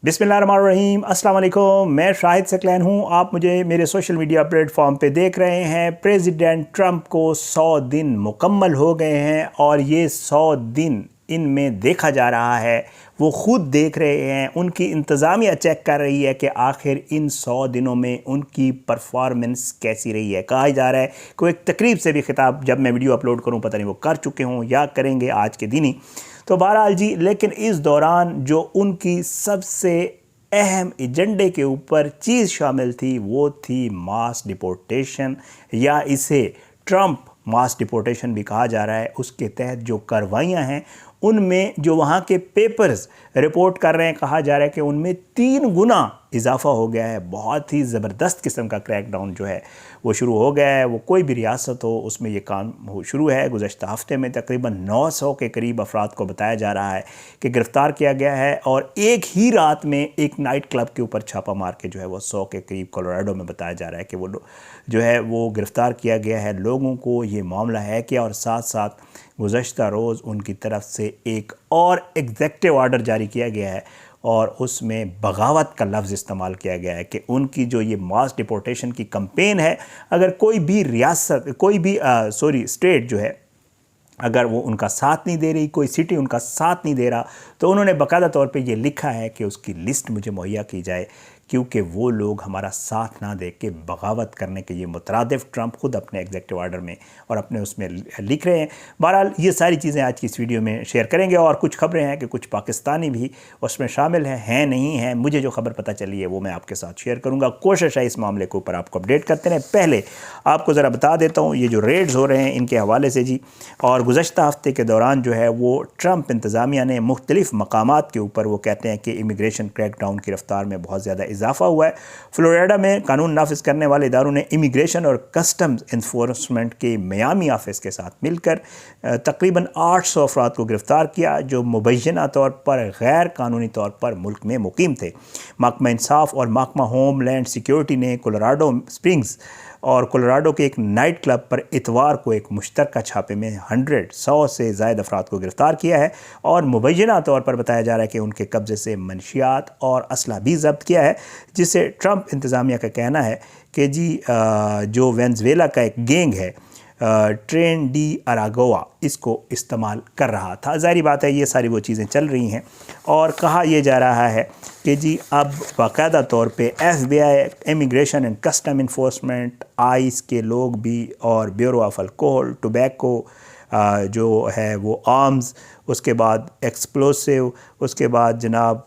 बिस्मिल्लाहिर्रहमानिर्रहीम, अस्सलाम वालेकुम। मैं शाहिद सकलैन हूँ। आप मुझे मेरे सोशल मीडिया प्लेटफॉर्म पे देख रहे हैं। प्रेसिडेंट ट्रंप को 100 दिन मुकम्मल हो गए हैं और ये 100 दिन इनमें देखा जा रहा है, वो ख़ुद देख रहे हैं, उनकी इंतज़ामिया चेक कर रही है कि आखिर इन 100 दिनों में उनकी परफॉर्मेंस कैसी रही है। कहा जा रहा है कि एक तकरीब से भी खिताब जब मैं वीडियो अपलोड करूँ पता नहीं वो कर चुके हों या करेंगे आज के दिन ही। तो बहरहाल जी, लेकिन इस दौरान जो उनकी सबसे अहम एजेंडे के ऊपर चीज़ शामिल थी वो थी मास डिपोर्टेशन, या इसे ट्रंप मास डिपोर्टेशन भी कहा जा रहा है। उसके तहत जो कार्रवाइयाँ हैं उनमें जो वहाँ के पेपर्स रिपोर्ट कर रहे हैं, कहा जा रहा है कि उनमें 3 गुना इजाफ़ा हो गया है। बहुत ही ज़बरदस्त किस्म का क्रैकडाउन जो है वो शुरू हो गया है। वो कोई भी रियासत हो उसमें ये काम शुरू है। गुज़श्ता हफ्ते में तकरीबन 900 के करीब अफराद को बताया जा रहा है कि गिरफ़्तार किया गया है, और एक ही रात में एक नाइट क्लब के ऊपर छापा मार के जो है वो 100 के करीब कोलोराडो में बताया जा रहा है कि वो जो है वो गिरफ़्तार किया गया है। लोगों को ये मामला है कि, और साथ साथ गुज़श्ता रोज़ उनकी तरफ से एक और एग्जेक्टिव आर्डर जारी किया गया है और उसमें बगावत का लफ्ज़ इस्तेमाल किया गया है कि उनकी जो ये मास डिपोर्टेशन की कैंपेन है, अगर कोई भी रियासत, कोई भी स्टेट जो है अगर वो उनका साथ नहीं दे रही, कोई सिटी उनका साथ नहीं दे रहा, तो उन्होंने बाकायदा तौर पे ये लिखा है कि उसकी लिस्ट मुझे मुहैया की जाए, क्योंकि वो लोग हमारा साथ ना दे के बगावत करने के ये मुतरादिफ ट्रंप खुद अपने एग्जेक्टिव आर्डर में और अपने उसमें लिख रहे हैं। बहरहाल ये सारी चीज़ें आज की इस वीडियो में शेयर करेंगे, और कुछ खबरें हैं कि कुछ पाकिस्तानी भी उसमें शामिल हैं नहीं हैं। मुझे जो खबर पता चली है वो मैं आपके साथ शेयर करूँगा। कोशिश है इस मामले के ऊपर आपको अपडेट करते रहें। पहले आपको ज़रा बता देता हूँ ये जो रेड्स हो रहे हैं इनके हवाले से जी, और गुज़श्ता हफ्ते के दौरान जो है वो ट्रंप इंतज़ामिया ने मुख्तलिफ़ मकामात के ऊपर वो कहते हैं कि इमिग्रेशन क्रैकडाउन की रफ्तार में बहुत ज़्यादा इजाफा हुआ है। फ्लोरिडा में कानून नाफिज करने वाले इदारों ने इमिग्रेशन और कस्टम्स इन्फोर्समेंट के मियामी ऑफिस के साथ मिलकर तकरीबन 800 अफराद को गिरफ़्तार किया जो मुबैना तौर पर गैर कानूनी तौर पर मुल्क में मुकीम थे। महकमा इंसाफ और महकमा होमलैंड सिक्योरिटी ने कोलोराडो स्प्रिंग्स और कोलोराडो के एक नाइट क्लब पर इतवार को एक मुश्तरका छापे में 100 से ज़ायद अफराद को गिरफ़्तार किया है, और मुबैना तौर पर बताया जा रहा है कि उनके कब्ज़े से मनशियात और असला भी ज़ब्त किया है, जिसे ट्रंप इंतज़ामिया का कहना है कि जी जो वेनेज़ुएला का एक गैंग है ट्रेन डी अरागोआ इसको इस्तेमाल कर रहा था। ज़ाहिर बात है ये सारी वो चीज़ें चल रही हैं, और कहा यह जा रहा है कि जी अब बाकायदा तौर पे FBI, immigration and custom enforcement, ice के लोग भी, और ब्यूरो ऑफ अल्कोहल, टोबैको जो है वो आर्म्स, उसके बाद एक्सप्लोसिव, उसके बाद जनाब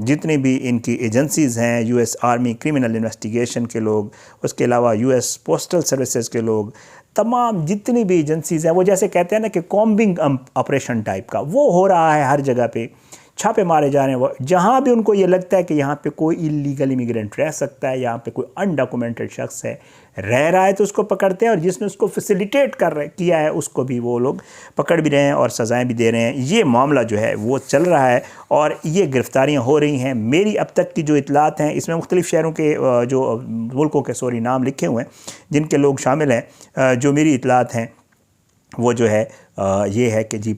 जितनी भी इनकी एजेंसीज़ हैं, US आर्मी क्रिमिनल इन्वेस्टिगेशन के लोग, उसके अलावा US पोस्टल सर्विसेज के लोग, तमाम जितनी भी एजेंसीज़ हैं, वो जैसे कहते हैं ना कि कॉम्बिंग ऑपरेशन टाइप का वो हो रहा है। हर जगह पे छापे मारे जा रहे हैं। जहाँ भी उनको ये लगता है कि यहाँ पे कोई इलीगल इमिग्रेंट रह सकता है, यहाँ पे कोई अनडॉक्यूमेंटेड शख्स है रह रहा है, तो उसको पकड़ते हैं, और जिसने उसको फैसिलिटेट किया है उसको भी वो लोग पकड़ भी रहे हैं और सज़ाएं भी दे रहे हैं। ये मामला जो है वो चल रहा है और ये गिरफ़्तारियाँ हो रही हैं। मेरी अब तक की जो इतलात हैं इसमें मुख्तलिफ़ शहरों के जो मुल्कों के नाम लिखे हुए हैं जिनके लोग शामिल हैं। जो मेरी इतलात हैं वो जो है ये है कि जी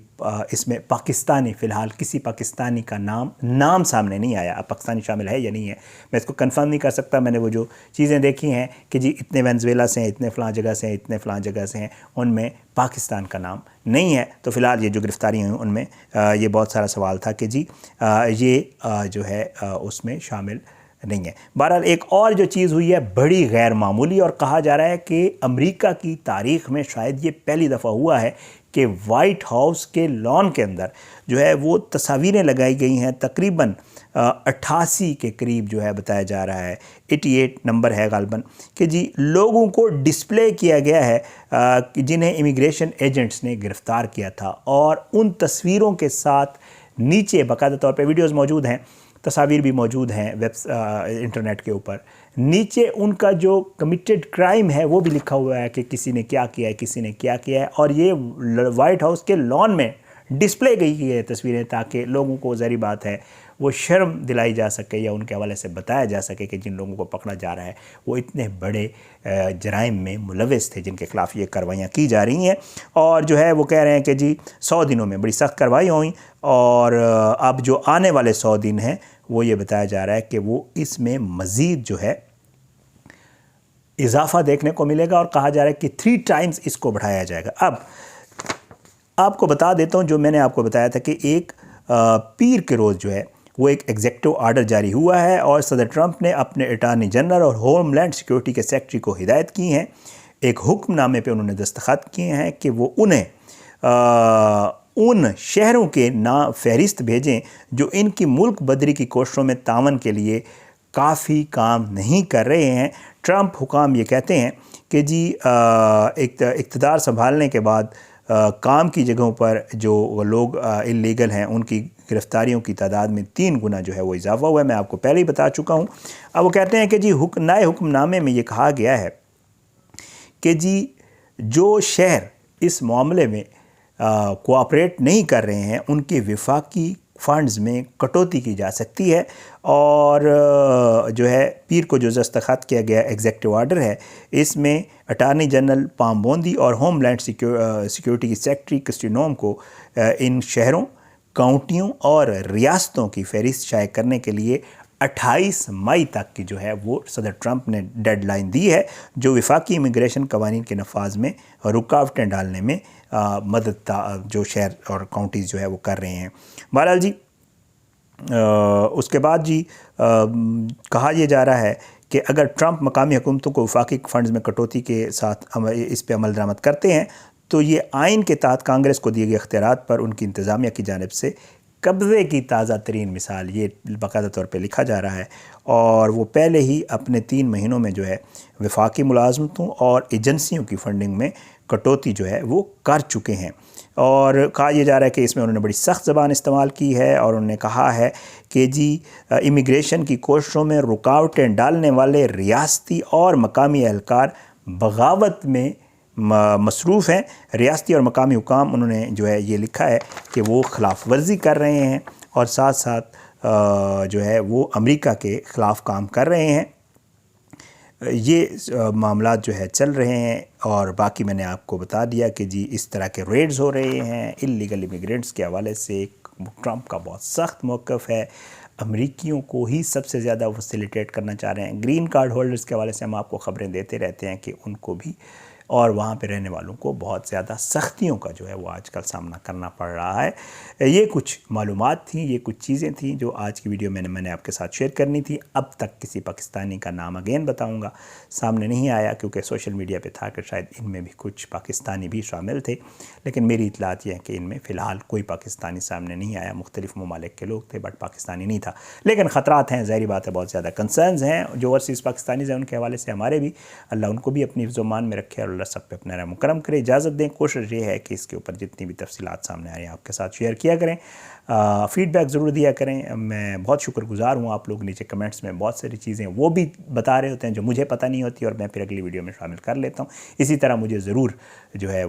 इसमें पाकिस्तानी, फ़िलहाल किसी पाकिस्तानी का नाम सामने नहीं आया। अब पाकिस्तानी शामिल है या नहीं है मैं इसको कंफर्म नहीं कर सकता। मैंने वो जो चीज़ें देखी हैं कि जी इतने वेनेज़ुएला से हैं, इतने फ़लाँ जगह से हैं, इतने फ़लाँ जगह से हैं, उनमें पाकिस्तान का नाम नहीं है। तो फ़िलहाल ये जो गिरफ़्तारी हुई उनमें ये बहुत सारा सवाल था कि जी ये जो है उसमें शामिल नहीं है। बहरहाल एक और जो चीज़ हुई है बड़ी गैर मामूली, और कहा जा रहा है कि अमेरिका की तारीख़ में शायद ये पहली दफ़ा हुआ है कि वाइट हाउस के लॉन के अंदर जो है वो तस्वीरें लगाई गई हैं। तकरीबन 88 के करीब जो है बताया जा रहा है, 88 नंबर है गालबन, कि जी लोगों को डिस्प्ले किया गया है जिन्हें इमिग्रेशन एजेंट्स ने गिरफ़्तार किया था, और उन तस्वीरों के साथ नीचे बाकायदा तौर पर वीडियोज़ मौजूद हैं, तस्वीर भी मौजूद हैं इंटरनेट के ऊपर। नीचे उनका जो कमिटेड क्राइम है वो भी लिखा हुआ है कि किसी ने क्या किया है, किसी ने क्या किया है, और ये वाइट हाउस के लॉन में डिस्प्ले की गई है तस्वीरें, ताकि लोगों को ज़ाहिर बात है वो शर्म दिलाई जा सके या उनके हवाले से बताया जा सके कि जिन लोगों को पकड़ा जा रहा है वो इतने बड़े जराइम में मुलविस थे जिनके ख़िलाफ़ ये कार्रवाइयाँ की जा रही हैं। और जो है वो कह रहे हैं कि जी 100 दिनों में बड़ी सख्त कार्रवाई हुई, और अब जो आने वाले 100 दिन हैं وہ یہ بتایا جا رہا ہے کہ وہ اس میں مزید جو ہے اضافہ دیکھنے کو ملے گا، اور کہا جا رہا ہے کہ 3 ٹائمز اس کو بڑھایا جائے گا۔ اب آپ کو بتا دیتا ہوں جو میں نے آپ کو بتایا تھا کہ ایک پیر کے روز جو ہے وہ ایک ایگزیکٹو آرڈر جاری ہوا ہے، اور صدر ٹرمپ نے اپنے اٹارنی جنرل اور ہوم لینڈ سیکیورٹی کے سیکرٹری کو ہدایت کی ہیں، ایک حکم نامے پہ انہوں نے دستخط کیے ہیں کہ وہ انہیں ان شہروں کے فہرست بھیجیں جو ان کی ملک بدری کی کوششوں میں تعاون کے لیے کافی کام نہیں کر رہے ہیں۔ ٹرمپ حکام یہ کہتے ہیں کہ جی اقتدار سنبھالنے کے بعد کام کی جگہوں پر جو لوگ اللیگل ہیں ان کی گرفتاریوں کی تعداد میں 3 گنا جو ہے وہ اضافہ ہوا ہے۔ میں آپ کو پہلے ہی بتا چکا ہوں۔ اب وہ کہتے ہیں کہ جی نئے حکم نامے میں یہ کہا گیا ہے کہ جی جو شہر اس معاملے میں کوآپریٹ نہیں کر رہے ہیں ان کے وفاقی فنڈز میں کٹوتی کی جا سکتی ہے، اور جو ہے پیر کو جو دستخط کیا گیا ایگزیکٹو آرڈر ہے اس میں اٹارنی جنرل پام بوندی اور ہوم لینڈ سیکیورٹی کی سیکرٹری کرسٹی نوم کو ان شہروں، کاؤنٹیوں اور ریاستوں کی فہرست شائع کرنے کے لیے 28 مئی تک کی جو ہے وہ صدر ٹرمپ نے ڈیڈ لائن دی ہے، جو وفاقی امیگریشن قوانین کے نفاذ میں رکاوٹیں ڈالنے میں مدد جو شہر اور کاؤنٹیز جو ہے وہ کر رہے ہیں۔ بہرحال جی اس کے بعد جی کہا یہ جا رہا ہے کہ اگر ٹرمپ مقامی حکومتوں کو وفاقی فنڈز میں کٹوتی کے ساتھ اس پہ عمل درآمد کرتے ہیں تو یہ آئین کے تحت کانگریس کو دیے گئے اختیارات پر ان کی انتظامیہ کی جانب سے قبضے کی تازہ ترین مثال، یہ باقاعدہ طور پہ لکھا جا رہا ہے، اور وہ پہلے ہی اپنے 3 مہینوں میں جو ہے وفاقی ملازمتوں اور ایجنسیوں کی فنڈنگ میں کٹوتی جو ہے وہ کر چکے ہیں۔ اور کہا یہ جا رہا ہے کہ اس میں انہوں نے بڑی سخت زبان استعمال کی ہے، اور انہوں نے کہا ہے کہ جی امیگریشن کی کوششوں میں رکاوٹیں ڈالنے والے ریاستی اور مقامی اہلکار بغاوت میں مصروف ہیں۔ ریاستی اور مقامی حکام انہوں نے جو ہے یہ لکھا ہے کہ وہ خلاف ورزی کر رہے ہیں، اور ساتھ ساتھ جو ہے وہ امریکہ کے خلاف کام کر رہے ہیں۔ یہ معاملات جو ہے چل رہے ہیں، اور باقی میں نے آپ کو بتا دیا کہ جی اس طرح کے ریڈز ہو رہے ہیں اللیگل امیگرینٹس کے حوالے سے۔ ٹرمپ کا بہت سخت موقف ہے، امریکیوں کو ہی سب سے زیادہ فیسیلیٹیٹ کرنا چاہ رہے ہیں۔ گرین کارڈ ہولڈرز کے حوالے سے ہم آپ کو خبریں دیتے رہتے ہیں کہ ان کو بھی اور وہاں پہ رہنے والوں کو بہت زیادہ سختیوں کا جو ہے وہ آج کل سامنا کرنا پڑ رہا ہے۔ یہ کچھ معلومات تھیں، یہ کچھ چیزیں تھیں جو آج کی ویڈیو میں نے آپ کے ساتھ شیئر کرنی تھی۔ اب تک کسی پاکستانی کا نام اگین بتاؤں گا سامنے نہیں آیا، کیونکہ سوشل میڈیا پہ تھا کہ شاید ان میں بھی کچھ پاکستانی بھی شامل تھے، لیکن میری اطلاعات یہ ہے کہ ان میں فی الحال کوئی پاکستانی سامنے نہیں آیا۔ مختلف ممالک کے لوگ تھے بٹ پاکستانی نہیں تھا، لیکن خطرات ہیں، ظاہری بات ہے، بہت زیادہ کنسرنز ہیں جو اوورسیز پاکستانیز ہیں ان کے حوالے سے ہمارے بھی۔ اللہ ان کو بھی اپنی حفظ و امان میں رکھے، اور اللہ سب پہ اپنا رحم و کرم کرے۔ اجازت دیں، کوشش یہ ہے کہ اس کے اوپر جتنی بھی تفصیلات سامنے آ رہی ہیں آپ کے ساتھ شیئر کیا کریں، فیڈ بیک ضرور دیا کریں۔ میں بہت شکر گزار ہوں، آپ لوگ نیچے کمنٹس میں بہت ساری چیزیں وہ بھی بتا رہے ہوتے ہیں جو مجھے پتہ نہیں ہوتی، اور میں پھر اگلی ویڈیو میں شامل کر لیتا ہوں۔ اسی طرح مجھے ضرور جو ہے